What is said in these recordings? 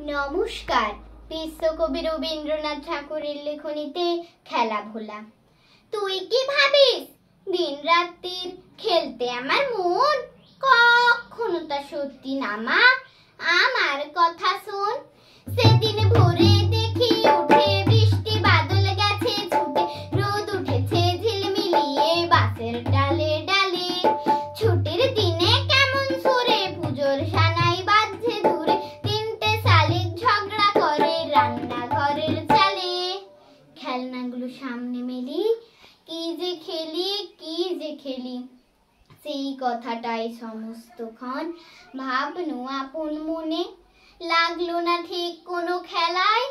নমস্কার। বিশ্বকবি রবীন্দ্রনাথ ঠাকুরের লেখনীতে খেলা ভোলা। তুই কি ভাবিস দিন রাত্রির খেলতে আমার মন? কখনো তা সত্যি না মা, আমার কথা শোন। সেদিন ভোরে দেখি উঠে বৃষ্টি বাদল গেছে ছুটে, রোদ উঠেছে ঝিলমিলিয়ে বাসের ডালে ডালে। ছুটির দিনে কেমন সুরে পুজোর সানাই বাজছে দূরে, তিনটে শালিক ঝগড়া করে রান্নাঘরের চালে। খেলনাগুলো সামনে মেলি, কি যে খেলি, সেই কথাটাই সমস্তক্ষণ ভাবনু আপন মনে। লাগলো না ঠিক কোনো খেলায়,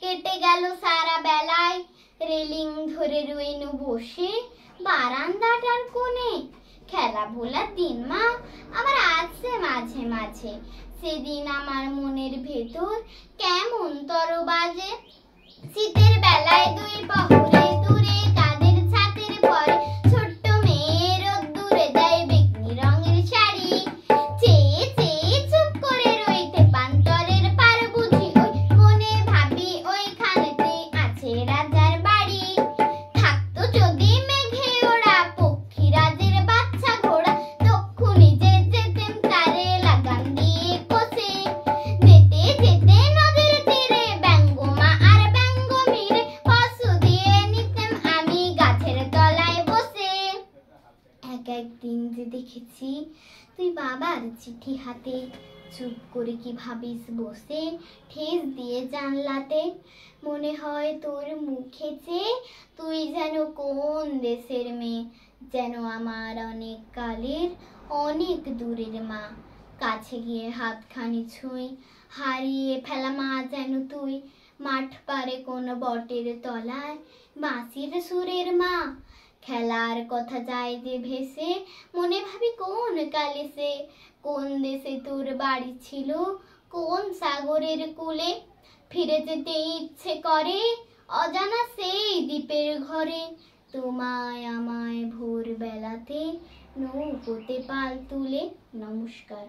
কেটে গেল সারা বেলায়। রেলিং ধরে রইনু বসে বারান্দাটার কোণে। খেলা ভোলার দিন মা আবার আসছে মাঝে মাঝে, সেদিন আমার মনের ভেতর কেমন তর বাজে। শীতের বেলায় দুই পহরে দূরে কাদের ছাতের পরে, ছোট্ট মেয়ে রোদ্দুরে দেয় বেগনি রঙের শাড়ি। চেয়ে চেয়ে চুপ করে রইতে পান্তরের পার বুঝি, ওই মনে ভাবি ওইখানেতে আছে রাজার বাড়ি। থাকতো যদি মেঘে ওড়া পক্ষী রাজের বাচ্চা ঘোড়া, তক্ষুনি যে যেতেম তারে লাগাম দিয়ে কষে। যেতে যেতে নদীর তীরে ব্যঙ্গমা আর ব্যঙ্গমীরে, পশু দিয়ে নিতেম আমি গাছের তলায় বসে। একদিন যে দেখেছি তুই বাবার চিঠি হাতে, চুপ করে কি ভাবিস বসে ঠেস দিয়ে জানলাতে। মনে হয় তোর মুখে চেয়ে তুই যেন কোন দেশের মেয়ে, যেন আমার অনেক কালের অনেক দূরের মা। কাছে গিয়ে হাতখানি ছুঁই, হারিয়ে ফেলা মা যেন তুই। মাঠ পারে কোন বটের তলায় বাঁশির সুরের মা। খেলার কথা যায় যে ভেসে, মনে ভাবি কোন কালে সে, কোন দেশে তোর বাড়ি ছিল, কোন সাগরের কূলে। ফিরে যেতে ইচ্ছে করে অজানা সেই দ্বীপের ঘরে, তোমায় আমায় ভোর বেলাতে নৌকোতে পাল তুলে। নমস্কার।